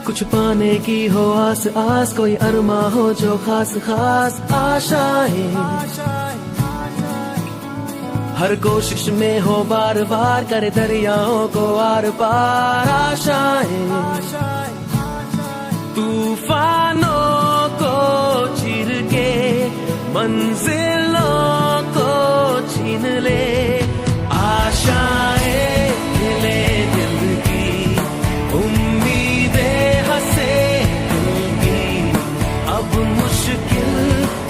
कुछ पाने की हो आस आस, कोई अरमा हो जो खास खास आशाएं, हर कोशिश में हो बार बार करे दरियाओं को आर पार आशाएं, तूफानों को चीर के मंजिलों को छीन ले आशाएं, ले दिल की उम्मीदें हंसे होंगी, अब मुश्किल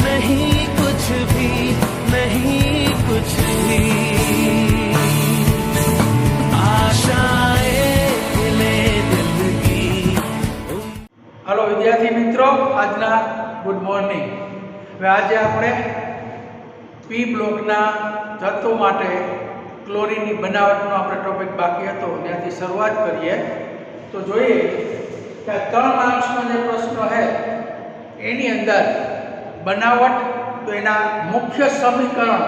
नहीं कुछ भी, नहीं कुछ भी, आशाएं ले दिल की। हेलो विद्यार्थी मित्रों, आजना गुड मॉर्निंग। आज આપણે પી બ્લોકના તત્વો માટે ક્લોરીનની બનાવટનો આપણે ટોપિક બાકી હતો, ત્યાંથી શરૂઆત કરીએ તો જોઈએ કે 3 માર્ક્સનો જે પ્રશ્ન છે એની અંદર બનાવટ, તો એના મુખ્ય સમીકરણ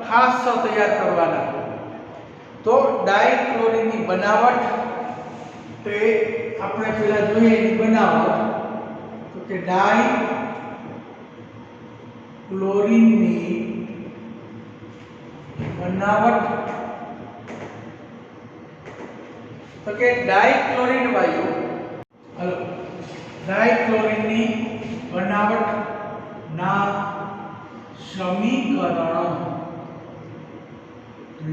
ખાસ તૈયાર કરવાના। તો ડાયક્લોરીનની બનાવટ, તો એ આપણે પહેલા જોઈએ એની બનાવટ, તો કે ડાય ક્લોરીનની बनावट, तो के डाइक्लोरीन वायु, हेलो, डाइक्लोरीन बनावट ना समीकरण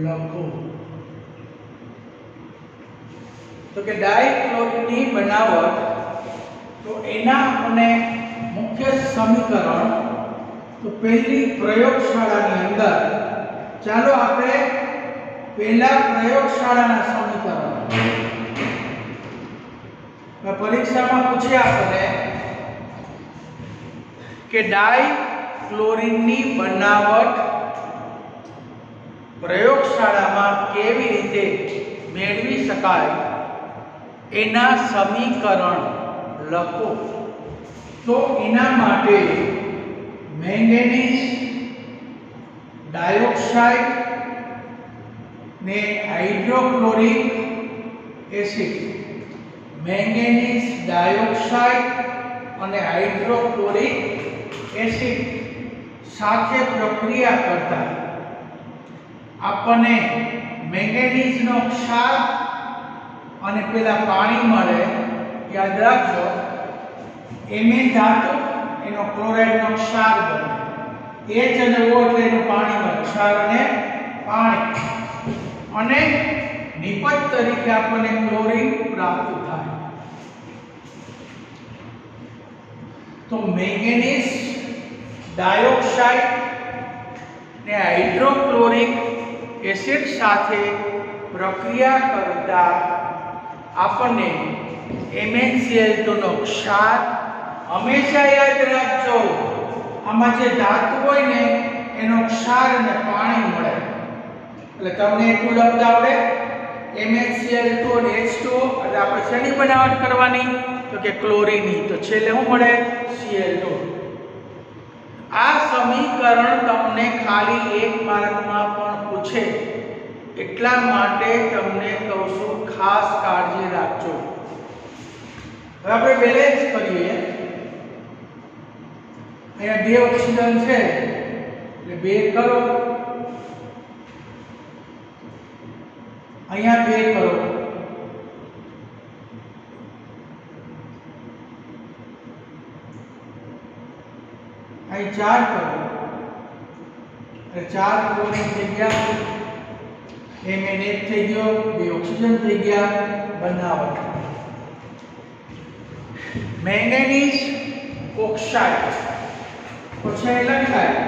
लखो। तो के डाइक्लोरीन बनावट, तो एना अने मुख्य समीकरण, तो पहली प्रयोगशाळानी अंदर चालो आपणे पहला प्रयोगशाळाना समीकरण परीक्षा में पूछे आपने कि डाइक्लोरीननी बनावट प्रयोगशाळा में केवी रीते मेळवी शकाय एना समीकरण लखो। तो एना माटे मैंगनीज डाइऑक्साइड ने हाइड्रोक्लोरिक एसिड, मैंगनीज डाइऑक्साइड और हाइड्रोक्लोरिक एसिड साथे प्रक्रिया करता आपने मैंगनीज नो क्षार और पेला पानी मळे। याद राखो एमे धातु एनो क्लोराइड नो क्षार बने, एच અને O એટલે એનું પાણી માં ક્ષાર અને પાણી, અને નિપજ તરીકે આપણને ક્લોરીન પ્રાપ્ત થાય। તો મેંગેનીઝ ડાયોક્સાઇડ ને હાઇડ્રોક્લોરિક એસિડ સાથે પ્રક્રિયા કરતા આપણને MnCl2 નો ક્ષાર, હંમેશા યાદ રાખજો આમાં જે ધાતુ હોય ને એનો ક્ષાર અને પાણી મળે, એટલે તમને એટલું લખતા આવડે MnCl2 અને H2O, એટલે આપણે શેની બનાવટ કરવાની, તો કે ક્લોરીનની, તો છેલ્લે શું મળે Cl2। આ સમીકરણ તમને ખાલી 1 માર્કમાં પણ પૂછે, એટલા માટે તમને કહું છું ખાસ કાળજી રાખજો। હવે આપણે બેલેન્સ કરીએ। अँ 2 ऑक्सीजन है એટલે 2 करो, अँ 2 करो, अँ 4 करो, 4 क्लोरीन थी गया, Mn1 थी गयो, 2 ऑक्सीजन थी गया। बनावट मैंगनीज ऑक्साइड પછી લખાય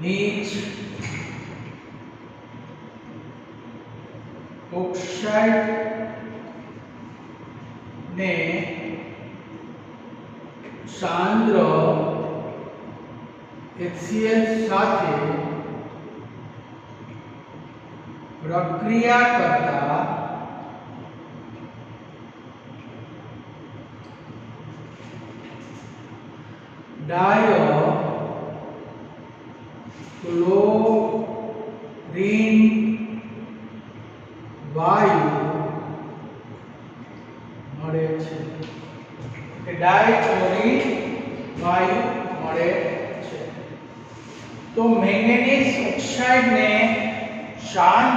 मैंगनीज ऑक्साइड ने सांद्र HCl સાથે પ્રક્રિયા કરતા ક્લોરીન વાયુ મળે છે કે ડાયક્લોરીન વાયુ મળે છે। તો મેંગેનીઝ ઓક્સાઇડ ને શાંત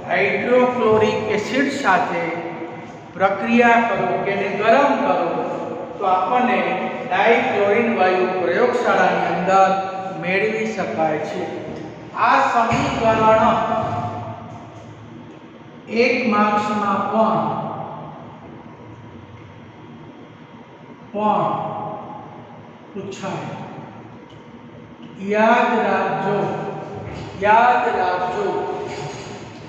હાઇડ્રોક્લોરિક એસિડ સાથે પ્રક્રિયા કરો કે એને ગરમ કરો તો આપણને ડાયક્લોરીન વાયુ પ્રયોગશાળાની અંદર મેળવી શકાય છે। આ સમીકરણ 1 માર્ક્સમાં પણ પૂછાય। યાદ રાખજો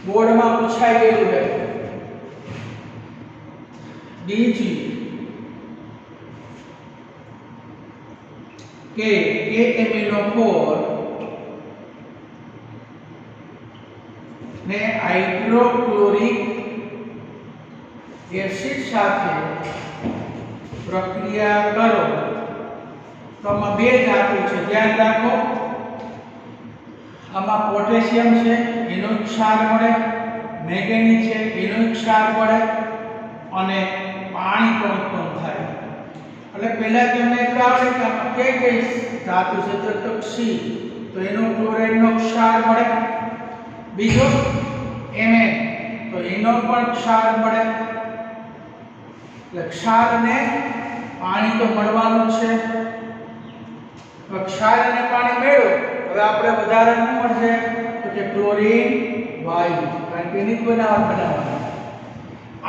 બોર્ડમાં પૂછાઈ ગયેલું છે। બીજી કે KMnO4 ને હાઇડ્રોક્લોરિક એસિડ સાથે પ્રક્રિયા કરો તો આમાં બે ધાતુ છે, ધ્યાન રાખો। આમાં પોટેશિયમ છે એનો ક્ષાર મળે, મેંગેનીઝ છે એનો ક્ષાર મળે અને પાણી પણ ઉત્પન્ન થાય। એટલે પહેલા તમને એટલું આવડે કે આમાં કઈ ધાતુ છે તો સી, તો એનો ક્લોરાઇડનો ક્ષાર મળે। બીજો Mn, તો એનો પણ ક્ષાર મળે। એટલે ક્ષાર અને પાણી તો મળવાનું છે। તો ક્ષાર અને પાણી મેળવો, હવે આપણે વધારે શું મળશે તો કે ક્લોરીન વાયુ, કારણ કે એની જ બનાવવાની।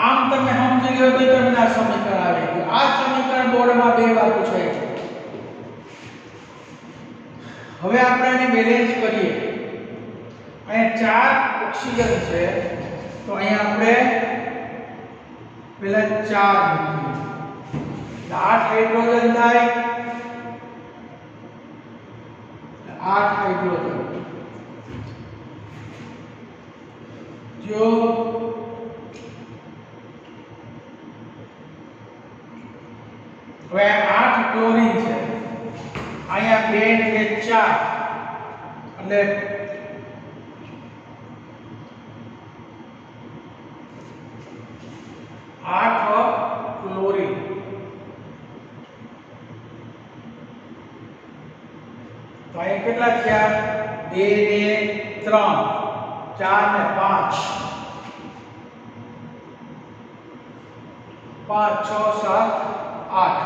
આમ તમે સમજી લો તો તમને આ સમીકરણ આવી ગયું। આ સમીકરણ બોર્ડમાં 2 વાર પૂછાય છે। હવે આપણે એને બેલેન્સ કરીએ। અહીંયા 4 ઓક્સિજન છે તો અહીંયા આપણે પહેલા 4 મૂકીએ, 8 હાઇડ્રોજન થાય, 8 હાઇડ્રોજન। જો હવે 8 ક્લોરીન છે, અહીંયા 2 ને 4 એટલે 8 ક્લોરીન। તો અહીં કેટલા થયા 2 ને 3, 4 ને 5, 5 6 7 8,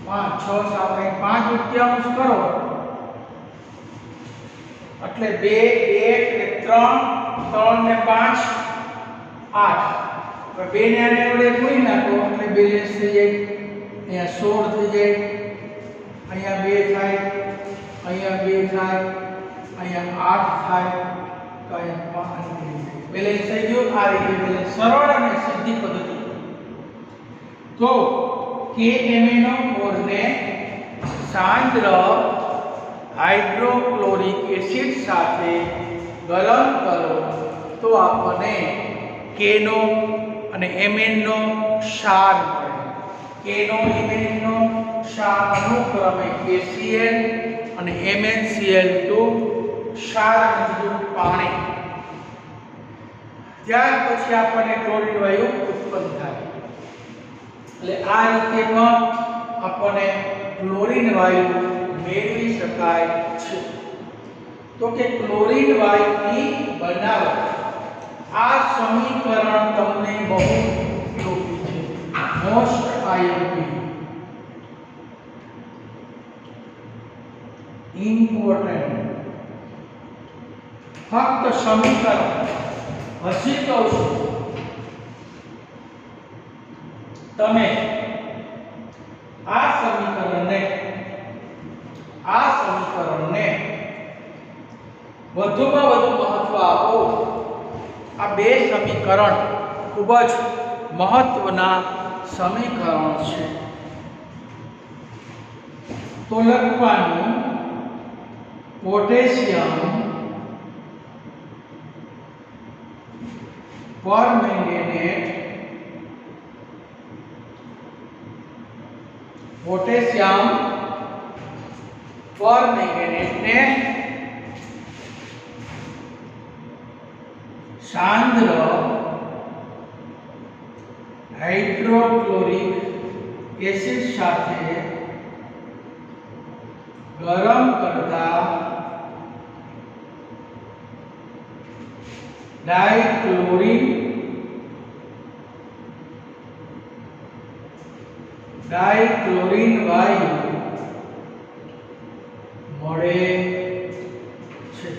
5 6 7 5 તૃતીયાંશ કરો એટલે 2 1 ને 3, 3 ને 5 8, હવે 2 ને આને વડે કોઈ નાખો એટલે બેલેન્સ થઈ જાય। અહીંયા 16 થઈ જાય, અહીંયા 2 થાય, અહીંયા 2 થાય, અહીંયા 8 થાય, તો અહીંયા 5 બેલેન્સ થઈ ગયું। આ રીતે બેલેન્સ સરળ અને સીધી પદ્ધતિ। તો KMnO4 ને સાંદ્ર હાઇડ્રોક્લોરિક એસિડ સાથે ગરમ કરો તો આપણને Kનો અને Mn નો ક્ષાર મળે। Kનો Mn નો ક્ષાર અનુક્રમે KCl અને MnCl2 ક્ષાર અને પાણી। ત્યાર પછી આપણને ક્લોરીન વાયુ ઉત્પન્ન થાય। એટલે આ રીતે પણ આપણને ક્લોરીન વાયુ મેળવી શકાય છે। તો કે ક્લોરીન વાયુની બનાવટ, આ સમીકરણ તમને બહુ ઉપયોગી છે, મોસ્ટ આઈએમપી ઇમ્પોર્ટન્ટ। ફક્ત સમીકરણ હજી કહું છું, તમે આ સમીકરણને વધુમાં વધુ મહત્વ આપો। આ બે સમીકરણ ખૂબ જ મહત્વના સમીકરણ છે। તો લખવાનું પોટેશિયમ પરમેંગેનેટ પોટેશિયમ પરમેંગેનેટ ને સાંદ્ર હાઇડ્રોક્લોરિક એસિડ સાથે ગરમ કરતા ડાઇક્લોરિન વાયુ મળે છે।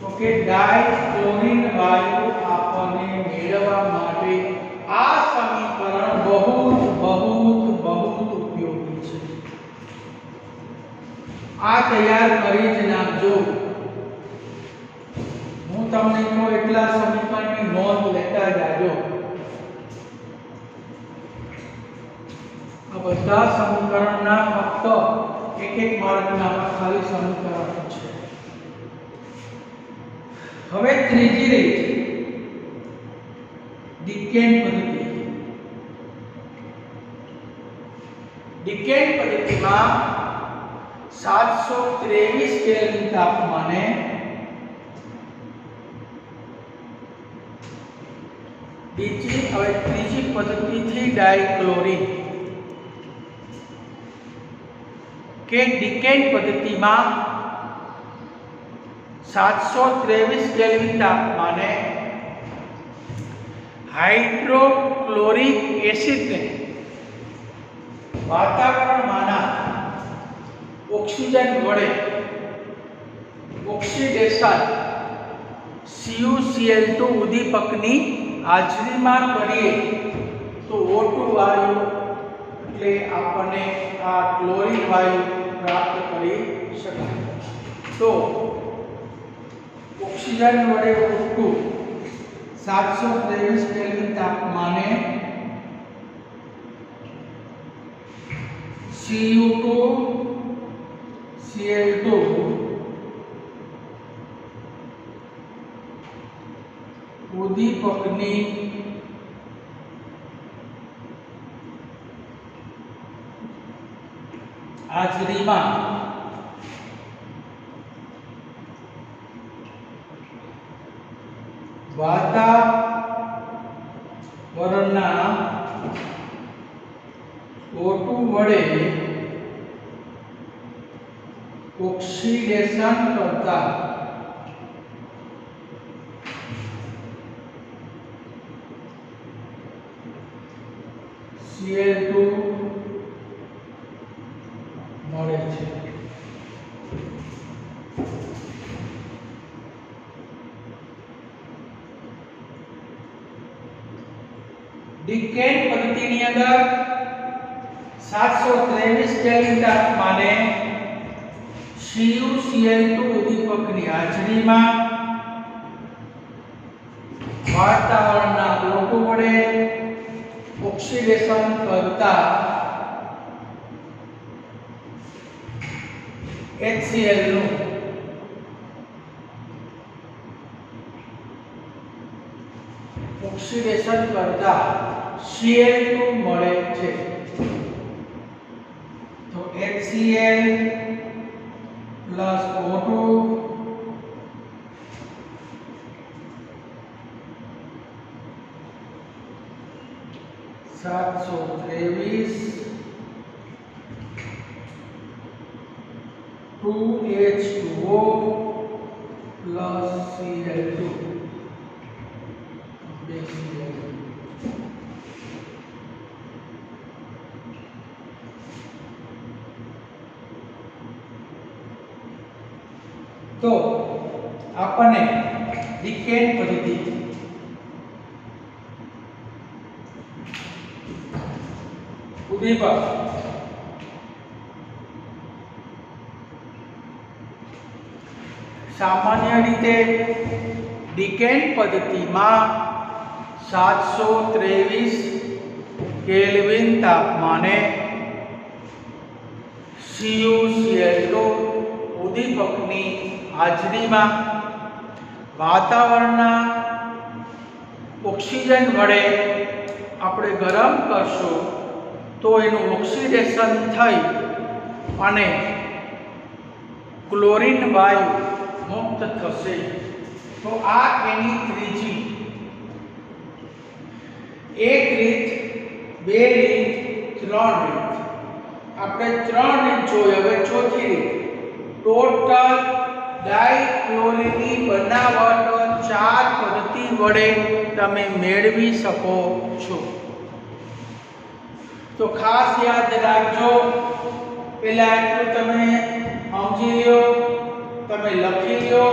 તો કે ડાઇક્લોરિન વાયુ આપણને મેળવવા માટે આ સમીકરણ બહુ ઉપયોગી છે। આ તૈયાર કરી જ નાખજો। હું તમને કહું એટલા સમીકરણની નોંધ લેતા જાજો। આ બધા સમીકરણના ફક્ત એક માર્કના ખાલી સમીકરણ છે। હવે ત્રીજી રીત ડિકેન પદ્ધતિ। ડિકેન પદ્ધતિમાં 723 કેલ્વિન તાપમાને ત્રીજી પદ્ધતિથી ડાઇક્લોરિન કે ડિકેન પદ્ધતિમાં 723 કેલ્વિન તાપમાને હાઇડ્રોક્લોરિક એસિડને વાતાવરણમાંના ઓક્સિજન વડે ઓક્સિડેશન CuCl2 ઉદ્દીપકની હાજરીમાં કરીએ તો O2 વાયુ એટલે આપણને આ ક્લોરીન વાયુ પ્રાપ્ત કરી શકાય। તો ઓક્સિજન વડે O2 723 કેલ્વિન તાપમાને Cu2Cl2 ઉદ્દીપકની હાજરીમાં વાતાવરણના O2 વડે ઓક્સિડેશન કરતા Cl2 મળે છે। ડિકેન પદ્ધતિની અંદર 723 કેલ્વિન તાપમાને CuCl2 ઉદ્દીપકની હાજરીમાં વાતાવરણના O2 વડે ઓક્સિડેશન કરતા HCl નું ઓક્સિડેશન કરતા Cl2 મળે છે। તો HCl O2 723 2H2O Cl2 તો આપણને ડિકેન પદ્ધતિ ઉદ્દીપક સામાન્ય રીતે ડિકેન પદ્ધતિમાં 723 કેલ્વિન તાપમાને CuCl2 ઉદ્દીપકની હાજરીમાં વાતાવરણના ઓક્સિજન વડે આપણે ગરમ કરશું તો એનું ઓક્સિડેશન થઈ અને ક્લોરીન વાયુ મુક્ત થશે। તો આ એની ત્રીજી એક રીત, બે રીત, ત્રણ રીત। આપણે ત્રણ રીત જોઈ, હવે ચોથી રીત। ટોટલ ડાઇક્લોરીનની બનાવટ 4 પદ્ધતિ વડે તમે મેળવી શકો છો। તો ખાસ યાદ રાખજો, પેલા એટલું તમે સમજી લો, તમે લખી લો,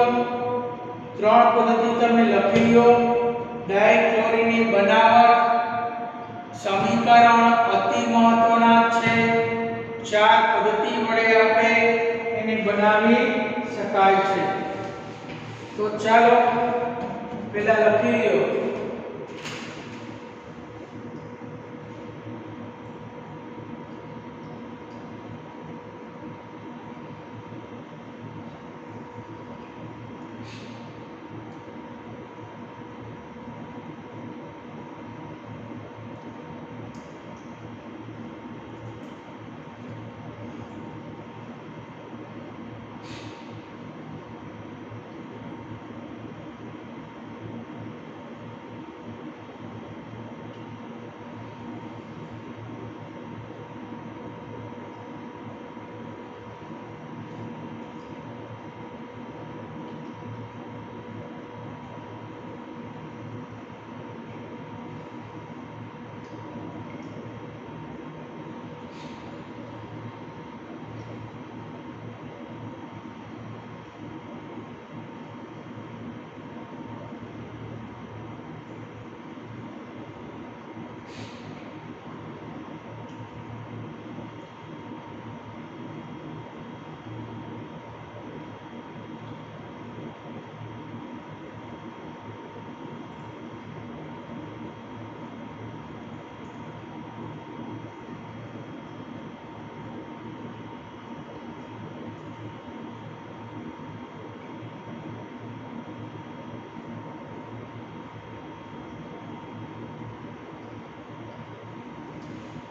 ત્રણ પદ્ધતિ તમે લખી લો। ડાઇક્લોરીનની બનાવટ સમીકરણ અતિ મહત્વના છે, 4 પદ્ધતિ વડે આપણે એને બનાવી શકાય છે। તો ચાલો પેલા લખી લો।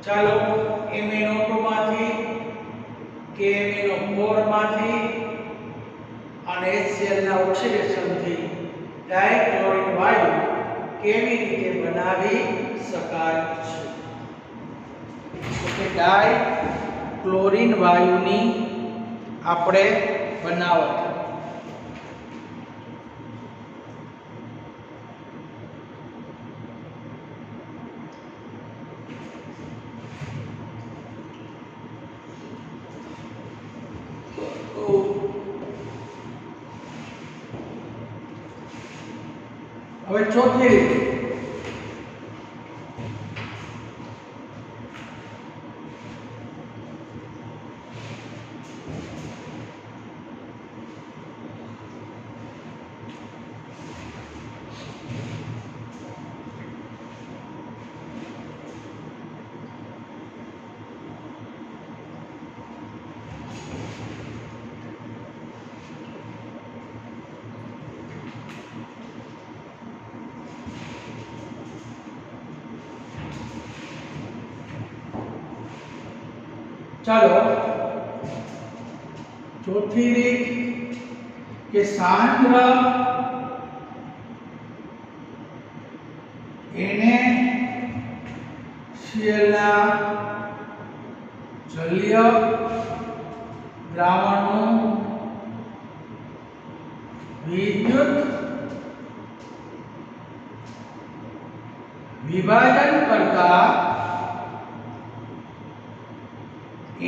ચાલો MnO2 માંથી KMnO4 માંથી અને HCl ના ઓક્સિડેશન થી ડાઇક્લોરીન વાયુ કેવી રીતે બનાવી શકાય છે। તો કે ડાઇક્લોરીન વાયુની આપણે બનાવટ હવે ચોથી રીત। ચાલો ચોથી રીત કે સાંદ્ર NaCl ના જલીય દ્રાવણનું વિદ્યુત વિભાજન કરતા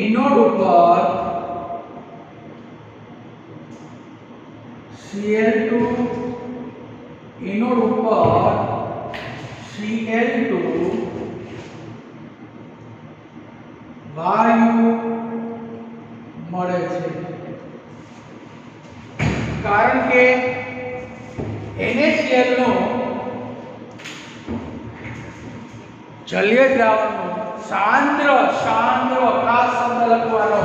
એનોડ ઉપર Cl2 એનોડ ઉપર Cl2 વાયુ મળે છે। કારણ કે NaCl નો જલીય દ્રાવણનું સાંદ્ર ખાસ શબ્દ લખવાનો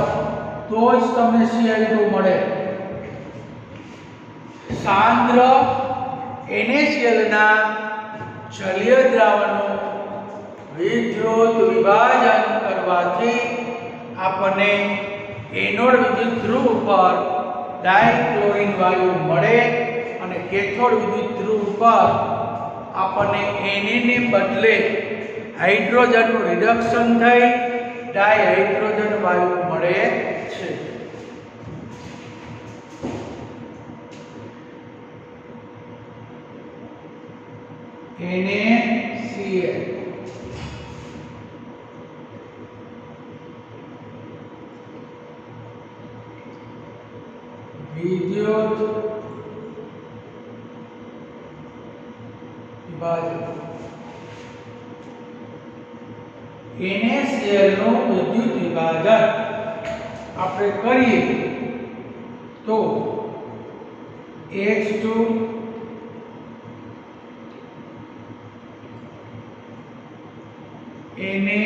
તો જ તમને Cl2 મળે। સાંદ્ર NaCl ના જલીય દ્રાવણનું વિદ્યુત વિભાજન કરવાથી આપણને એનોડ વિદ્યુત ધ્રુવ ઉપર ડાયક્લોરિન વાયુ મળે અને કેથોડ વિદ્યુત ધ્રુવ ઉપર આપણને Na ને બદલે હાઇડ્રોજનનું રિડક્શન થઈ ડાયહાઇડ્રોજન વાયુ મળે છે. NaCl વિદ્યુત વિભાજન NaCl નું વિદ્યુત વિભાજન આપણે કરીએ તો H2 Na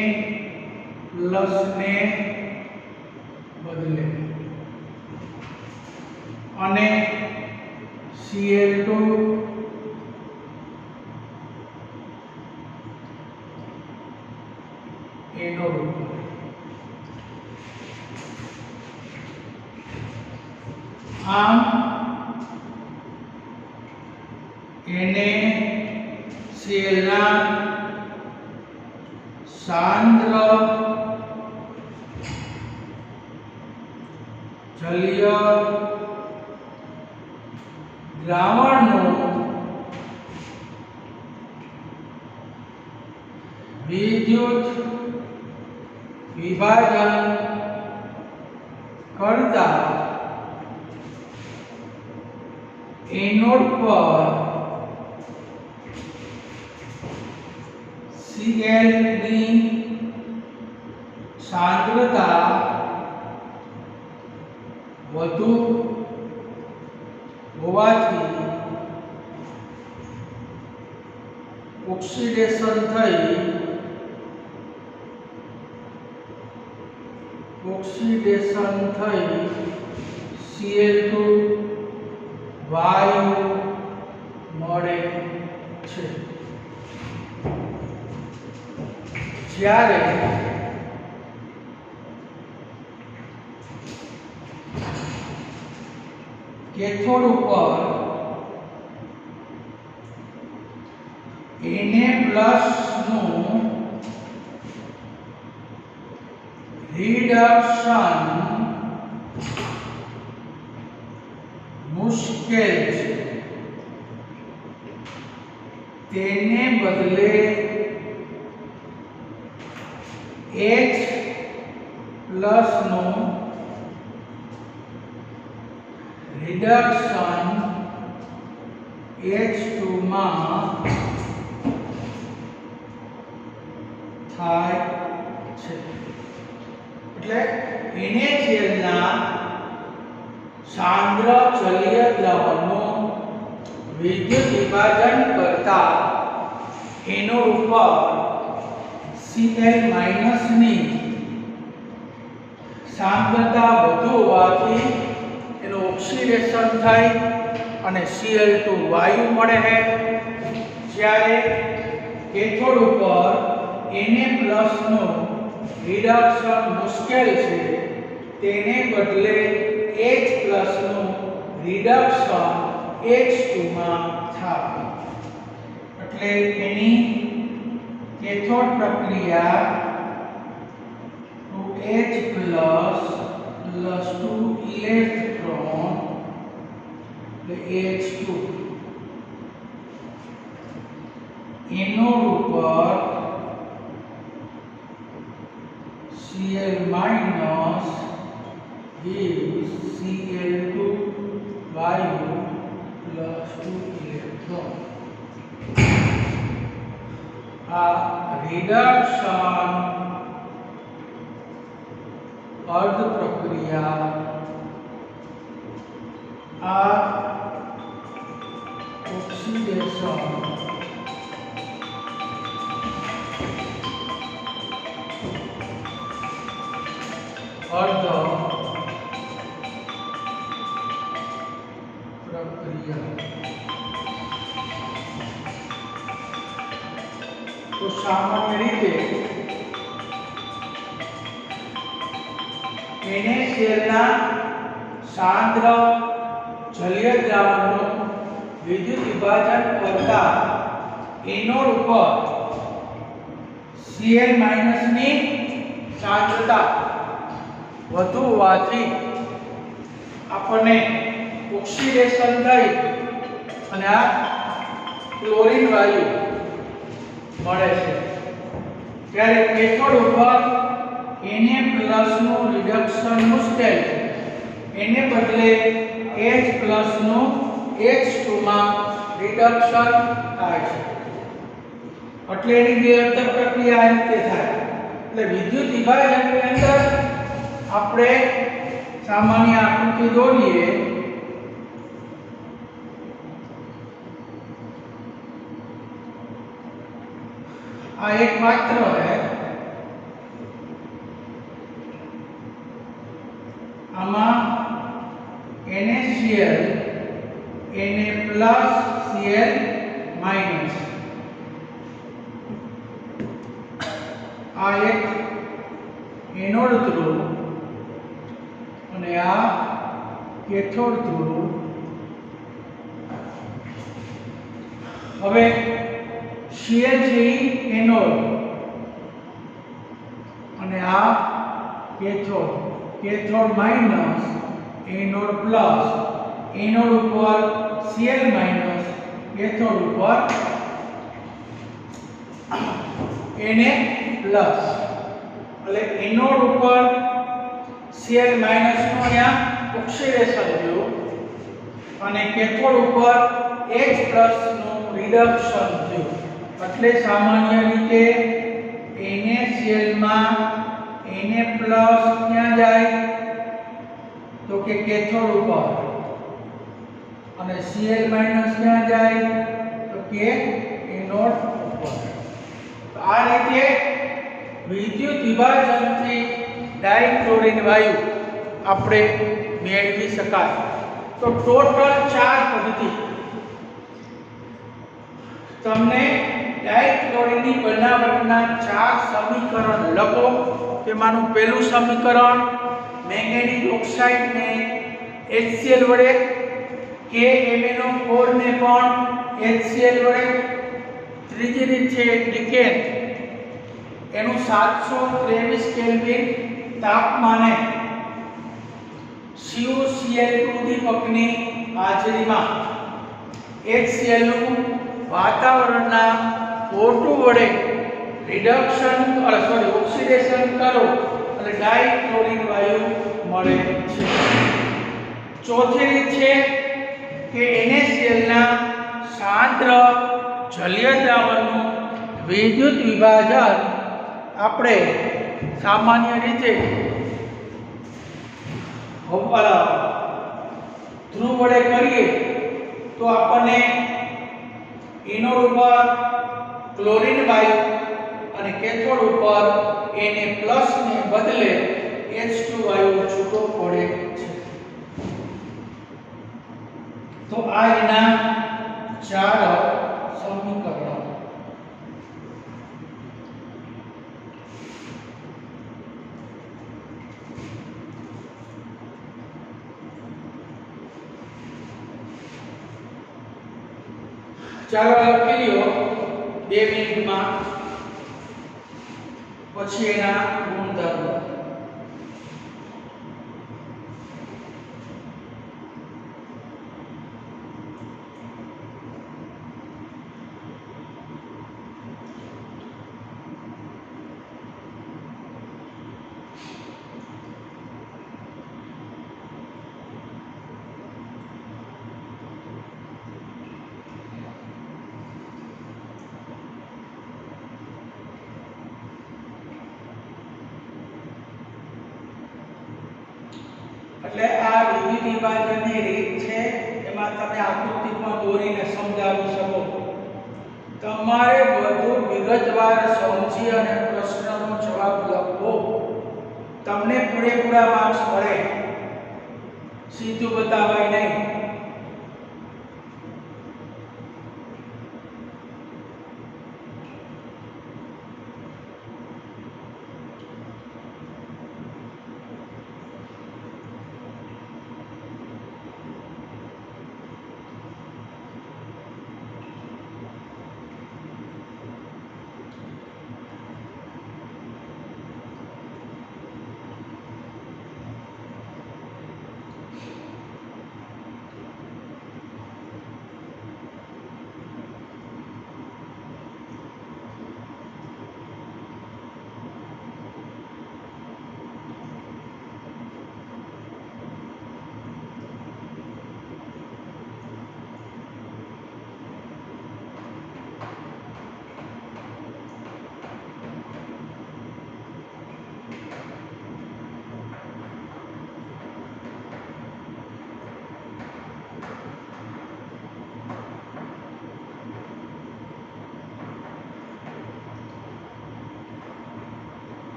પ્લસ ને બદલે અને Cl2 એનોડ ઉપર. આમ NaCl ના સાંદ્ર જલીય દ્રાવણનું વિદ્યુત વિભાજન કરતા એનોડ પર Cl ની સાંદ્રતા વધુ હોવાથી ઓક્સિડેશન થઈ Cl2 વાયુ મળે છે. જ્યારે કેથોડ ઉપર Na+ નું રિડક્શન મુશ્કેલ છે. તેને બદલે H+ નું રિડક્શન H2 માં થાય છે. એટલે NaCl ના સાંદ્ર જલીય દ્રાવણનું વિદ્યુત વિભાજન કરતા એનોડ ઉપર Cl- ની સાંદ્રતા વધુ હોવાથી એનું ઓક્સિડેશન થાય અને Cl2 વાયુ મળે છે. જ્યારે કેથોડ ઉપર Na+ નું રિડક્શન મુશ્કેલ છે. તેને બદલે H+ નું રિડક્શન H2 માં થાય. એટલે એની કેથોડ પ્રક્રિયા 2H+ + 2 ઇલેક્ટ્રોન એટલે H2 એનોડ ઉપર Cl- gives Cl2 વાયુ + 2 ઇલેક્ટ્રોન. આ રિડક્શન અર્ધ પ્રક્રિયા આ ઓક્સિડેશન અર્ધ પ્રક્રિયા. તો સામાન્ય રીતે NaCl ના સાંદ્ર જલીય દ્રાવણનું વિદ્યુત વિભાજન કરતા એનોડ ઉપર Cl ની સાંદ્રતા વધુ હોવાથી આપણને ઓક્સિડેશન થઈ અને આ ક્લોરીન વાયુ મળે છે। ત્યારે કેથોડ ઉપર Na+ નું રિડક્શન મુશ્કેલ છે, એને બદલે H+ નું H2 માં રિડક્શન થાય છે। એટલે એની બે અંતર પ્રક્રિયા આ રીતે થાય। એટલે વિદ્યુત વિભાજનની અંદર આપણે સામાન્ય આકૃતિ દોરીએ આ એક પાત્ર है, આમાં NaCl Na+ Cl માઈનસ આ એક એનોડ ધ્રુવ અને આ કેથોડ ધ્રુવ। હવે Cl છે એનોડ અને આ cathode minus anode plus, anode ઉપર Cl માઈનસ, કેથોડ ઉપર Na પ્લસ। એટલે એનોડ ઉપર Cl માઈનસ નું અહીંયા ઓક્સિડેશન થયું અને કેથોડ ઉપર H પ્લસ નું રિડક્શન થયું। એટલે સામાન્ય રીતે NaCl માં Na પ્લસ ક્યાં જાય તો કે કેથોડ ઉપર અને Cl માઈનસ ક્યાં જાય તો કે એનોડ ઉપર। તો આ રીતે વિદ્યુત વિભાજનથી ડાઇક્લોરીન વાયુ આપણે મેળવી શકાય। તો ટોટલ 4 પદ્ધતિ તમને ડાઇક્લોરીનની બનાવટના 4 સમીકરણ લખો। તેમાંનું પહેલું સમીકરણ મેંગેનીઝ ઓક્સાઇડને HCl વડે, KMnO4 ને પણ HCl વડે। ત્રીજી રીત છે ડિકેન, એનું 723 કેલ્વિન તાપમાને CuCl2 ઉદ્દીપકની હાજરીમાં HCl નું વાતાવરણના O2 વડે ઓક્સિડેશન કરો અને ડાઇક્લોરીન વાયુ મળે છે। ચોથી રીત છે કે NaCl ના સાંદ્ર જલીય દ્રાવણનું વિદ્યુત વિભાજન આપણે સામાન્ય રીતે ધ્રુવ વડે કરીએ તો આપણને એનોડ ઉપર ક્લોરીન વાયુ અને કેથોડ ઉપર Na+ ને બદલે H2 વાયુ છૂટો પડે છે। તો આ એના 4 સમીકરણો। ચાલો લખી લ્યો 2 મિનિટમાં, પછી એના ગુણધર્મો। એટલે આ વિદ્યુત વિભાજનની રીત છે, એમાં તમે આકૃતિ પણ દોરીને સમજાવી શકો। તમારે વધુ વિગતવાર સમજી અને પ્રશ્નનો જવાબ લખવો, તમને પૂરેપૂરા માર્ક્સ મળે, સીધું બતાવાય નહીં।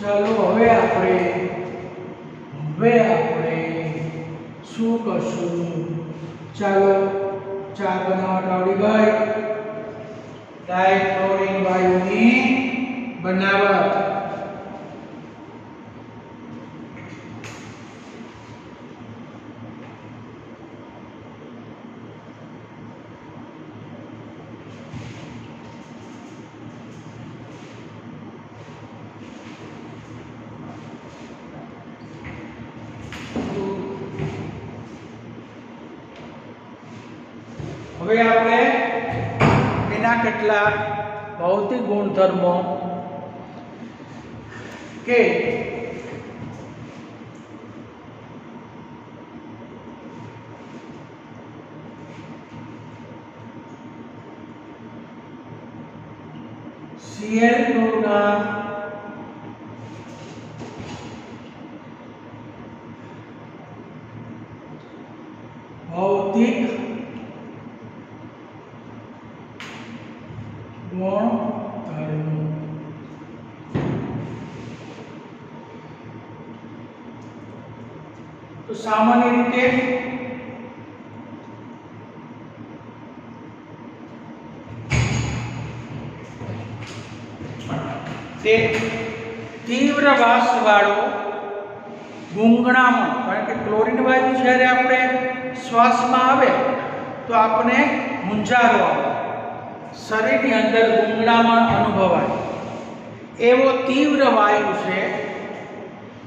ચાલો હવે આપણે શું કરશું? ચાલો ચા બનાવટ આવડી ગઈ. ડાયક્લોરિન વાયુની બનાવટ. હવે આપણે એના કેટલાક ભૌતિક ગુણધર્મો કે Cl2 ના ભૌતિક ગુણધર્મો. તો સામાન્ય રીતે તે તીવ્ર વાસવાળો ગૂંગણામણ, કારણ કે ક્લોરીન વાયુ જ્યારે આપણે શ્વાસમાં આવે તો આપણે મૂંઝારો આવે, શરીરની અંદર ગૂંગણામણ અનુભવાય એવો તીવ્ર વાયુ છે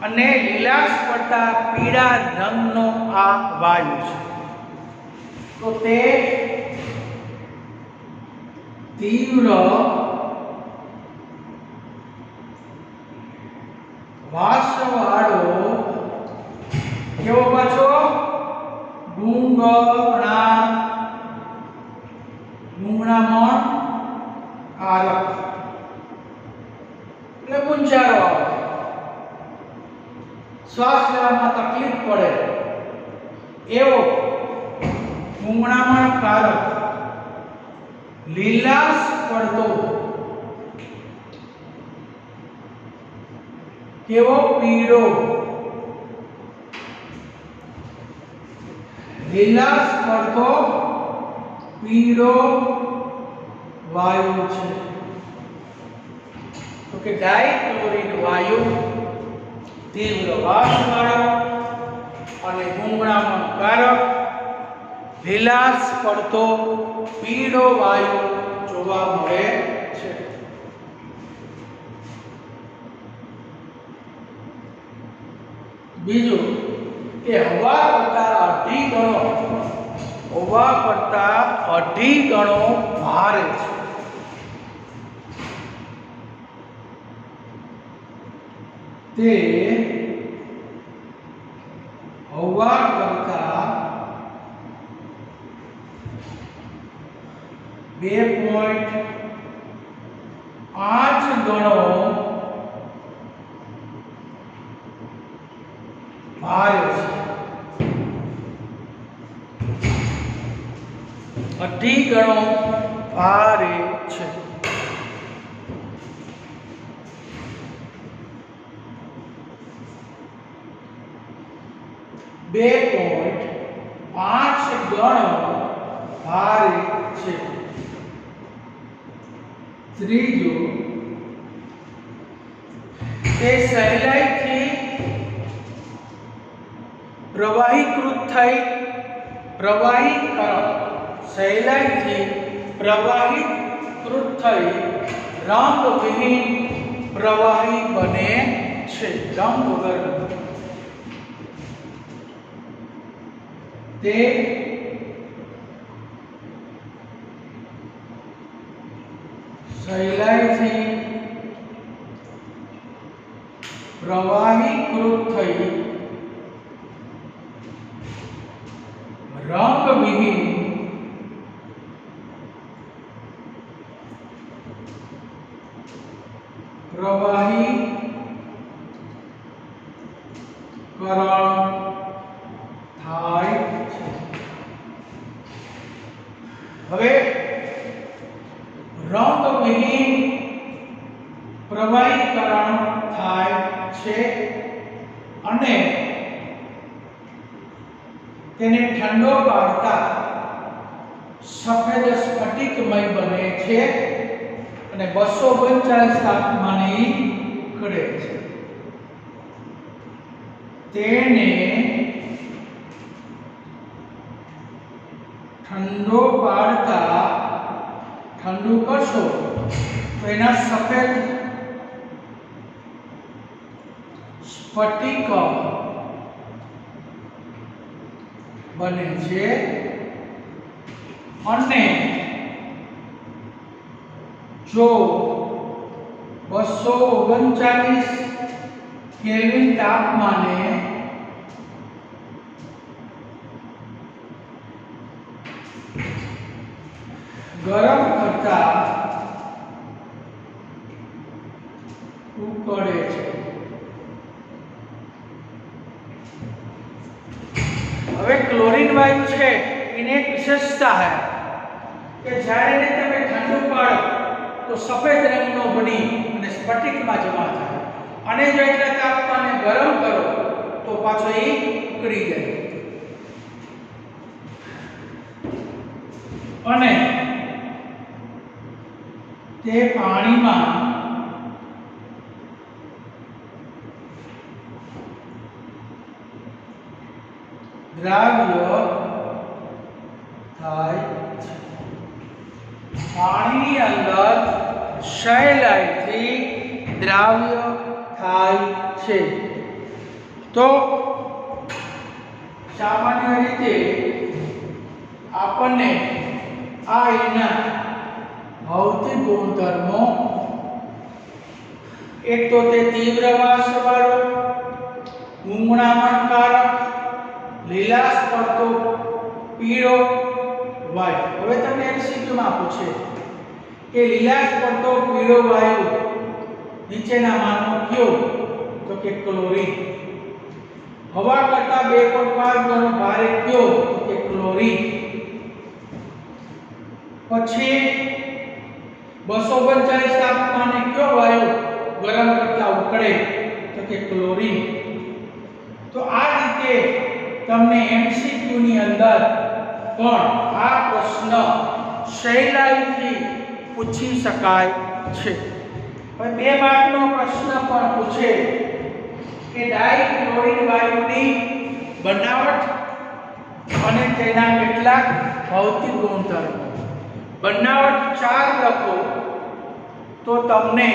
અને લીલાશ પડતા પીળા રંગનો આ વાયુ છે. તો તે તીવ્ર વાસવાળો કેવો પાછો ગૂંગણામણ કારક, એટલે મૂંઝારો આવે, શ્વાસ લેવામાં તકલીફ પડે એવો ગૂંગણામણ કારક લીલાશ પડતો કેવો પીળો લીલાશ પડતો પીળો વાયુ છે. તો કે ડાયક્લોરિન વાયુ તીવ્ર વાસવાળો અને ગૂંગણામણ કારક લીલાશ પડતો પીળો વાયુ જોવા મળે છે. બીજું કે હવા કરતા અઢી ગણો ભારે છે. તે હવા કરતા 2.5 ગણો ભારે છે. અઢી ગણો ભારે છે. બે 2.5 ગણો ભારે છે. ત્રીજું, તે સહેલાઈથી પ્રવાહીકૃત થઈ રંગવિહીન પ્રવાહી બને છે. રંગ વગર તે સહેલાઈથી પ્રવાહીકૃત થઈ રંગવિહીન પ્રવાહીકરણ થાય છે. હવે રંગવિહીન પ્રવાહીકરણ થાય અને તેને ઠંડો પાડતા સફેદ સ્ફટિકમય બને છે અને 239 તાપમાને ઉકળે છે. તેને ઠંડો પાડતા ઠંડુ કરશો તો એના સફેદ સ્ફટિક બને છે અને જો 239 કેલ્વિન તાપમાને ગરમ કરતા ઉકળે છે. હવે ક્લોરીન વાયુ છે એની એક વિશેષતા છે કે જ્યારે એને તમે ઠંડુ પાડો તો સફેદ રંગનો બની અને સ્ફટિકમાં જમા થાય અને જો એટલા તાપમાને ગરમ કરો તો પાછો એ ઉકળી જાય અને તે પાણીમાં દ્રાવ્ય થાય છે. પાણીની અંદર સહેલાઈથી દ્રાવ્ય થાય છે. તો સામાન્ય રીતે આપણને આ એના ભૌતિક ગુણધર્મો એક તો તે તીવ્ર વાસવાળો, ગુંગળામણકારક, લીલાશ પડતો પીળો વાયુ. હવે તમને એમસીક્યુમાં પૂછે કે લીલાશ પડતો પીળો વાયુ નીચેનામાંનો કયો? તો કે ક્લોરીન. હવા કરતા 2.5 ગણો ભારે કયો? તો કે ક્લોરીન. પછી 239 તાપમાને કયો વાયુ ગરમ કરતા ઉકળે? તો કે ક્લોરીન. તો આ રીતે તમને એમસીક્યુ ની અંદર પણ આ પ્રશ્ન સહેલાઈથી પૂછી શકાય છે. હવે 2 માર્કનો પ્રશ્ન પણ પૂછે કે ડાઇક્લોરીન વાયુની બનાવટ અને તેના કેટલાક ભૌતિક ગુણધર્મો. બનાવટ 4 લખો તો તમને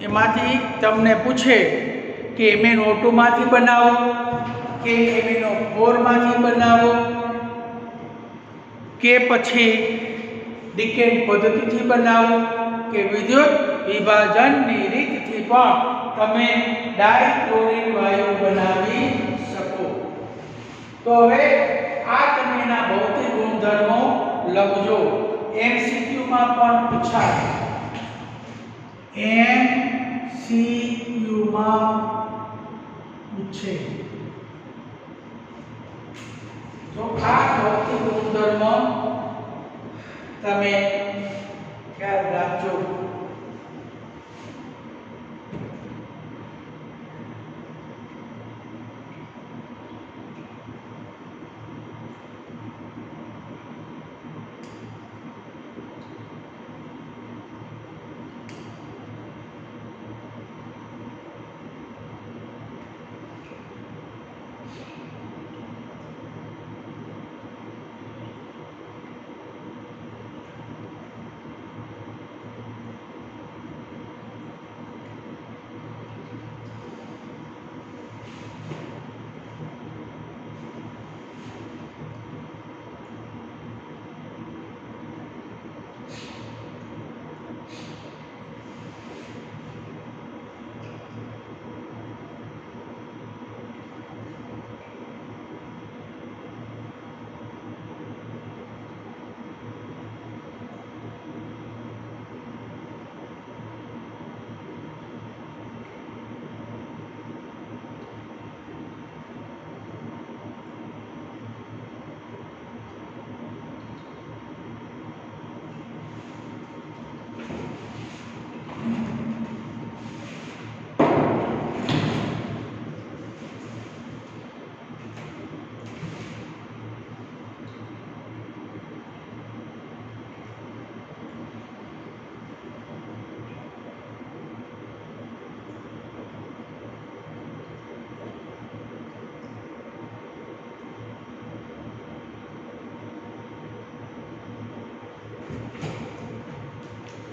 એમાંથી તમને પૂછે કે MnO2 માંથી બનાવો કે MnO4 માંથી બનાવો કે પછી ડિકેન પદ્ધતિથી બનાવો કે વિદ્યુત વિભાજનની રીતથી પણ તમે ડાઇક્લોરીન વાયુ બનાવી શકો. તો હવે આ તમે એના ભૌતિક ગુણધર્મો લખજો. MCQ માં પણ પૂછાય. MCQ માં પૂછે તો આ ભૌતિક ગુણધર્મો તમે યાદ રાખજો.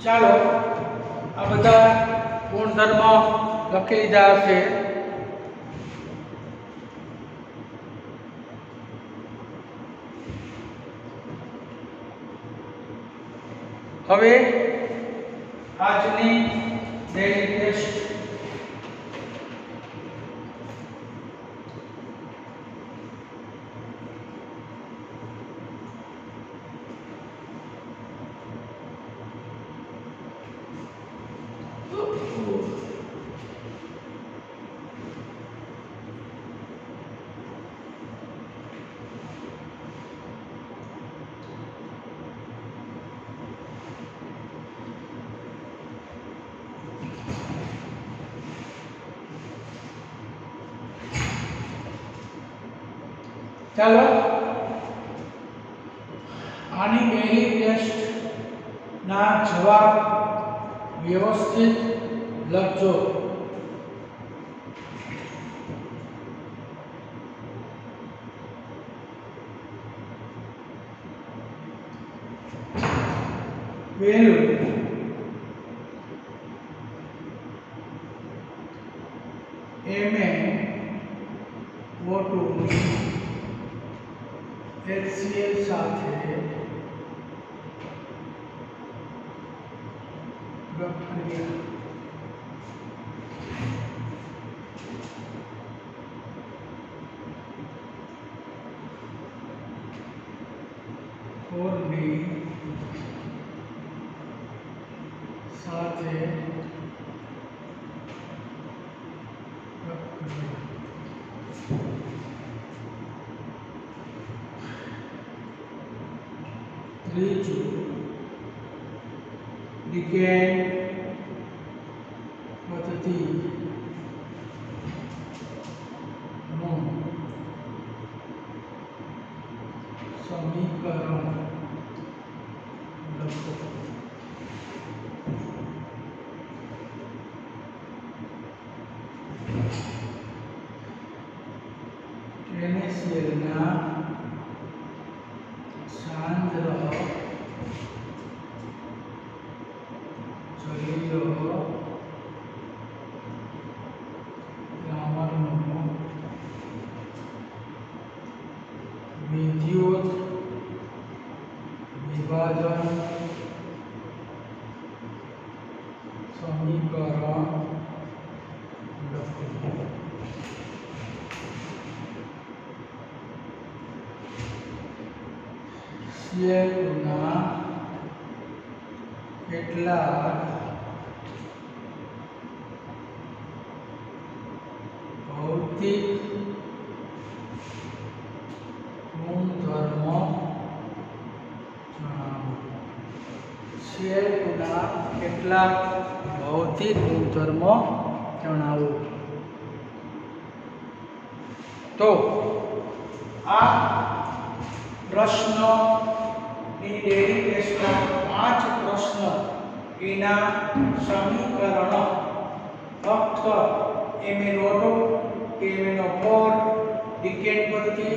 ચાલો આ બધા ગુણધર્મ લખી લીધા હશે. હવે આજની ડેઇલી ટેસ્ટ ચાલો આની ડેઇલી ટેસ્ટ ના જવાબ વ્યવસ્થિત લખજો. પહેલું MaO2 HCl સાથે પ્રક્રિયા B સાથે ત્રીજું ડિકેન પદ્ધતિ નું સમીકરણ લખો. NaCl ના સાંદ્ર જલીય દ્રાવણનું વિદ્યુત વિભાજન સમીકરણ લખો. Cl ના કેટલાક ભૌતિક ગુણધર્મો જણાવો. Cl ના કેટલાક ભૌતિક ગુણધર્મો જણાવો. તો આ પ્રશ્નની ડેઇલી ટેસ્ટના 5 પ્રશ્ન એના સમીકરણ ફક્ત MnO2 MnO4 ડિકેન પદ્ધતિ